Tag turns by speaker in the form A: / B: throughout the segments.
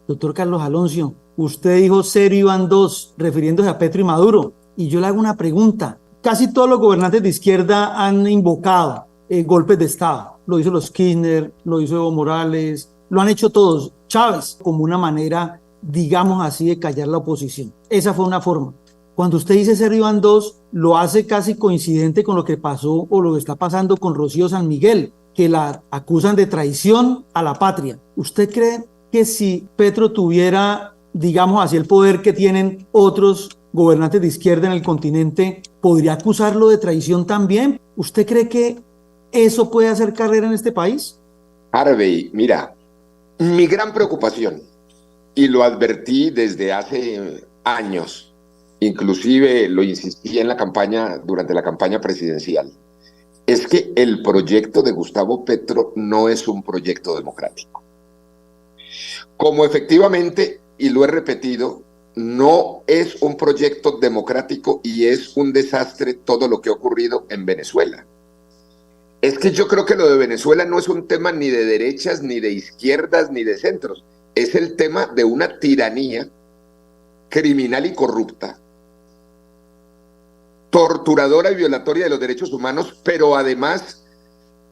A: Doctor Carlos Alonso, usted dijo cero iban dos, refiriéndose a Petro y Maduro. Y yo le hago una pregunta. Casi todos los gobernantes de izquierda han invocado golpes de Estado. Lo hizo los Kirchner, lo hizo Evo Morales, lo han hecho todos. Chávez, como una manera, digamos así, de callar la oposición. Esa fue una forma. Cuando usted dice cero iban dos, lo hace casi coincidente con lo que pasó o lo que está pasando con Rocío San Miguel, que la acusan de traición a la patria. ¿Usted cree que si Petro tuviera, digamos así, el poder que tienen otros gobernantes de izquierda en el continente, podría acusarlo de traición también? ¿Usted cree que eso puede hacer carrera en este país?
B: Harvey, mira, mi gran preocupación, y lo advertí desde hace años, inclusive lo insistí en la campaña, durante la campaña presidencial, es que el proyecto de Gustavo Petro no es un proyecto democrático. Como efectivamente, y lo he repetido, no es un proyecto democrático y es un desastre todo lo que ha ocurrido en Venezuela. Es que yo creo que lo de Venezuela no es un tema ni de derechas, ni de izquierdas, ni de centros. Es el tema de una tiranía criminal y corrupta, torturadora y violatoria de los derechos humanos, pero además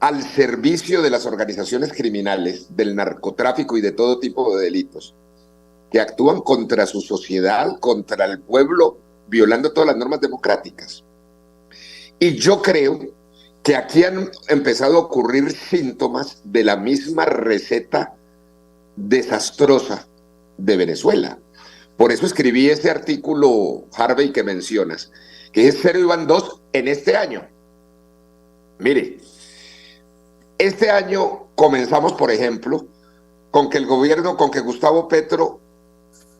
B: al servicio de las organizaciones criminales, del narcotráfico y de todo tipo de delitos, que actúan contra su sociedad, contra el pueblo, violando todas las normas democráticas. Y yo creo que aquí han empezado a ocurrir síntomas de la misma receta desastrosa de Venezuela. Por eso escribí ese artículo, Harvey, que mencionas, que es cero iban dos en este año. Mire, este año comenzamos, por ejemplo, con que el gobierno, con que Gustavo Petro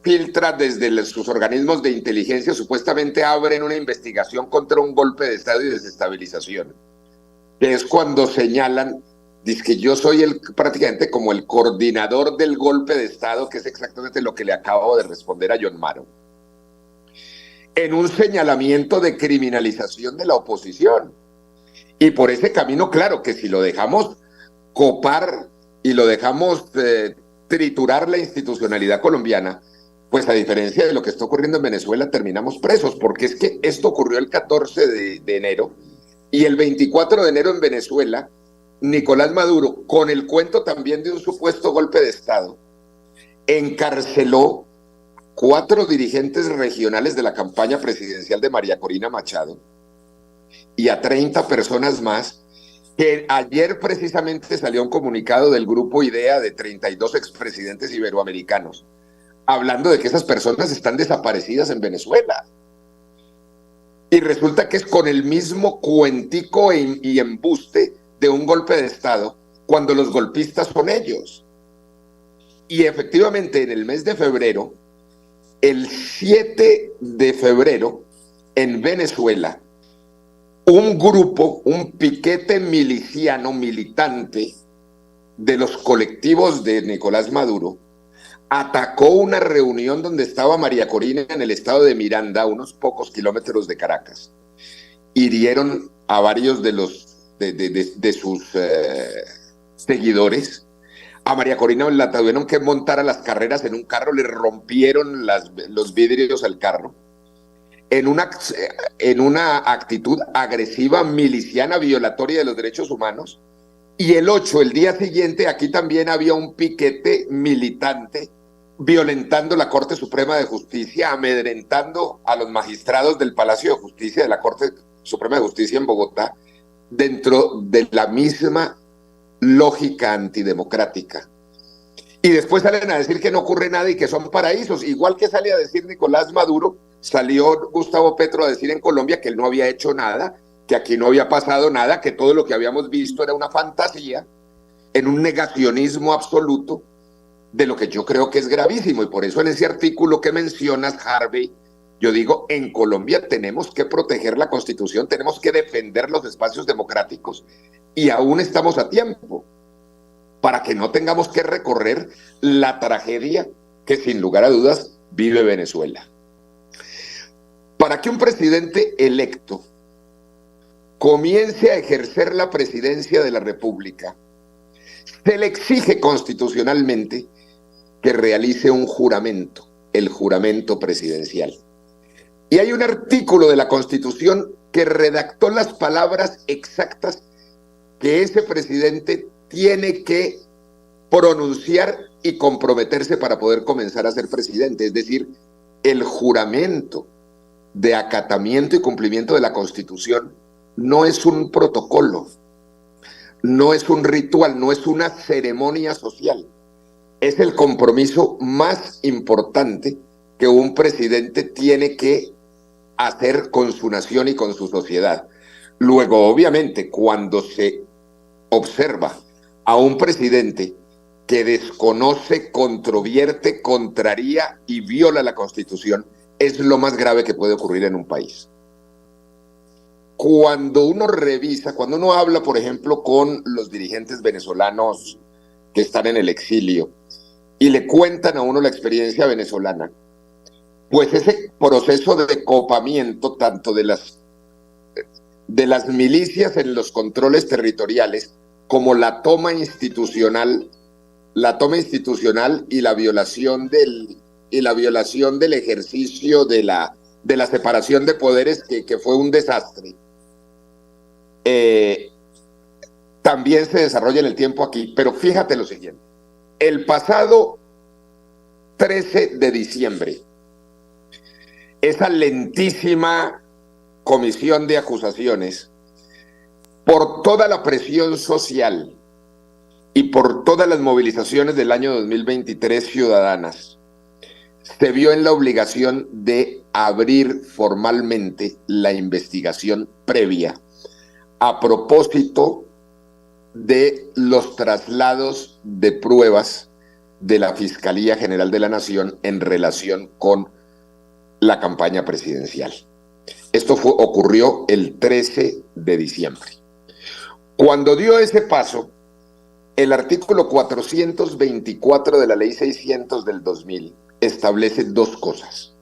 B: filtra desde sus organismos de inteligencia, supuestamente abren una investigación contra un golpe de Estado y desestabilización, que es cuando señalan, dice que yo soy prácticamente como el coordinador del golpe de Estado, que es exactamente lo que le acabo de responder a John Maro, en un señalamiento de criminalización de la oposición. Y por ese camino, claro, que si lo dejamos copar y lo dejamos triturar la institucionalidad colombiana, pues a diferencia de lo que está ocurriendo en Venezuela, terminamos presos, porque es que esto ocurrió el 14 de enero, y el 24 de enero en Venezuela, Nicolás Maduro, con el cuento también de un supuesto golpe de Estado, encarceló 4 dirigentes regionales de la campaña presidencial de María Corina Machado y a 30 personas más, que ayer precisamente salió un comunicado del grupo IDEA de 32 expresidentes iberoamericanos, hablando de que esas personas están desaparecidas en Venezuela. Y resulta que es con el mismo cuentico y embuste de un golpe de Estado, cuando los golpistas son ellos. Y efectivamente en el mes de febrero, el 7 de febrero, en Venezuela, un grupo, un piquete miliciano, militante de los colectivos de Nicolás Maduro, atacó una reunión donde estaba María Corina en el estado de Miranda, a unos pocos kilómetros de Caracas. Hirieron a varios de sus seguidores. A María Corina la tuvieron que montar a las carreras en un carro, le rompieron los vidrios al carro. En una actitud agresiva, miliciana, violatoria de los derechos humanos. Y el 8, el día siguiente, aquí también había un piquete militante violentando la Corte Suprema de Justicia, amedrentando a los magistrados del Palacio de Justicia de la Corte Suprema de Justicia en Bogotá, dentro de la misma lógica antidemocrática. Y después salen a decir que no ocurre nada y que son paraísos. Igual que sale a decir Nicolás Maduro, salió Gustavo Petro a decir en Colombia que él no había hecho nada, que aquí no había pasado nada, que todo lo que habíamos visto era una fantasía, en un negacionismo absoluto de lo que yo creo que es gravísimo. Y por eso en ese artículo que mencionas, Harvey, yo digo, en Colombia tenemos que proteger la Constitución, tenemos que defender los espacios democráticos y aún estamos a tiempo para que no tengamos que recorrer la tragedia que sin lugar a dudas vive Venezuela. Para que un presidente electo comience a ejercer la presidencia de la República, se le exige constitucionalmente que realice un juramento, el juramento presidencial. Y hay un artículo de la Constitución que redactó las palabras exactas que ese presidente tiene que pronunciar y comprometerse para poder comenzar a ser presidente. Es decir, el juramento de acatamiento y cumplimiento de la Constitución no es un protocolo, no es un ritual, no es una ceremonia social. Es el compromiso más importante que un presidente tiene que hacer con su nación y con su sociedad. Luego, obviamente, cuando se observa a un presidente que desconoce, controvierte, contraría y viola la Constitución, es lo más grave que puede ocurrir en un país. Cuando uno revisa, cuando uno habla, por ejemplo, con los dirigentes venezolanos que están en el exilio y le cuentan a uno la experiencia venezolana, pues ese proceso de copamiento tanto de las milicias en los controles territoriales como la toma institucional y la violación del ejercicio de la separación de poderes que fue un desastre, también se desarrolla en el tiempo aquí. Pero fíjate lo siguiente: el pasado 13 de diciembre, esa lentísima comisión de acusaciones, por toda la presión social y por todas las movilizaciones del año 2023 ciudadanas, se vio en la obligación de abrir formalmente la investigación previa a propósito de los traslados de pruebas de la Fiscalía General de la Nación en relación con la campaña presidencial. Esto ocurrió el 13 de diciembre. Cuando dio ese paso, el artículo 424 de la Ley 600 del 2000 establece dos cosas.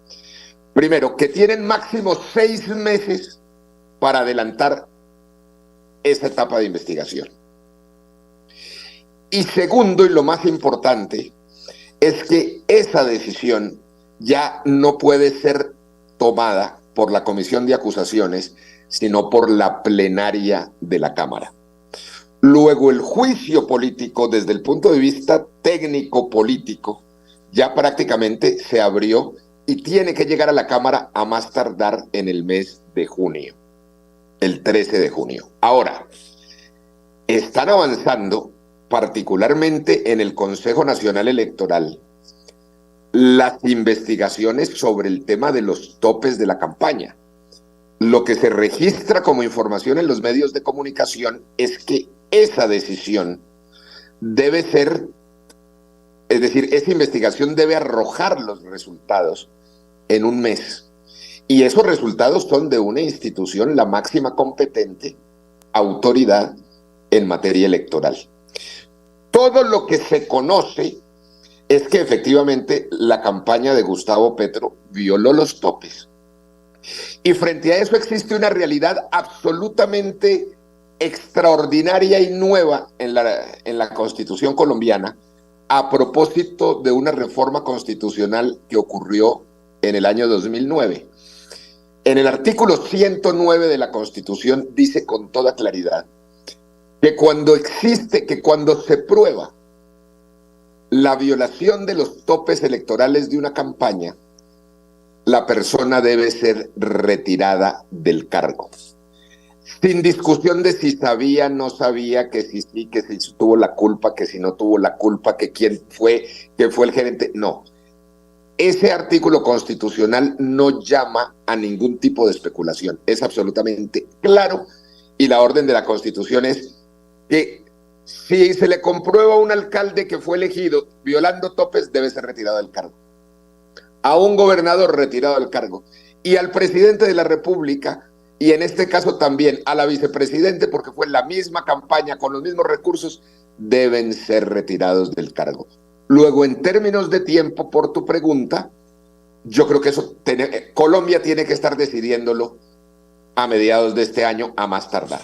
B: Primero, que tienen máximo 6 meses para adelantar esa etapa de investigación. Y segundo, y lo más importante, es que esa decisión ya no puede ser tomada por la comisión de acusaciones, sino por la plenaria de la Cámara. Luego, el juicio político, desde el punto de vista técnico-político, ya prácticamente se abrió y tiene que llegar a la Cámara a más tardar en el mes de junio, el 13 de junio. Ahora, están avanzando, particularmente en el Consejo Nacional Electoral, las investigaciones sobre el tema de los topes de la campaña. Lo que se registra como información en los medios de comunicación es que esa decisión debe ser, es decir, esa investigación debe arrojar los resultados en un mes. Y esos resultados son de una institución, la máxima competente autoridad en materia electoral. Todo lo que se conoce es que efectivamente la campaña de Gustavo Petro violó los topes. Y frente a eso existe una realidad absolutamente extraordinaria y nueva en la Constitución colombiana, a propósito de una reforma constitucional que ocurrió en el año 2009. En el artículo 109 de la Constitución dice con toda claridad que cuando se prueba la violación de los topes electorales de una campaña, la persona debe ser retirada del cargo. Sin discusión de si sabía, no sabía, que si sí, que si tuvo la culpa, que si no tuvo la culpa, que quién fue, que fue el gerente. No. Ese artículo constitucional no llama a ningún tipo de especulación. Es absolutamente claro, y la orden de la Constitución es que si se le comprueba a un alcalde que fue elegido violando topes, debe ser retirado del cargo. A un gobernador, retirado del cargo. Y al presidente de la República, y en este caso también a la vicepresidente, porque fue la misma campaña con los mismos recursos, deben ser retirados del cargo. Luego, en términos de tiempo, por tu pregunta, yo creo que eso Colombia tiene que estar decidiéndolo a mediados de este año, a más tardar.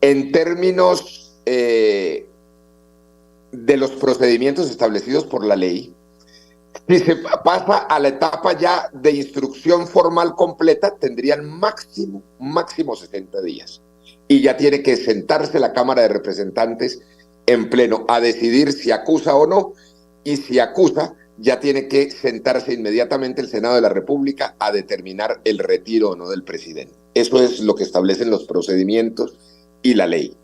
B: En términos de los procedimientos establecidos por la ley. Si se pasa a la etapa ya de instrucción formal completa, tendrían máximo 60 días. Y ya tiene que sentarse la Cámara de Representantes en pleno a decidir si acusa o no, y si acusa, ya tiene que sentarse inmediatamente el Senado de la República a determinar el retiro o no del presidente. Eso es lo que establecen los procedimientos y la ley.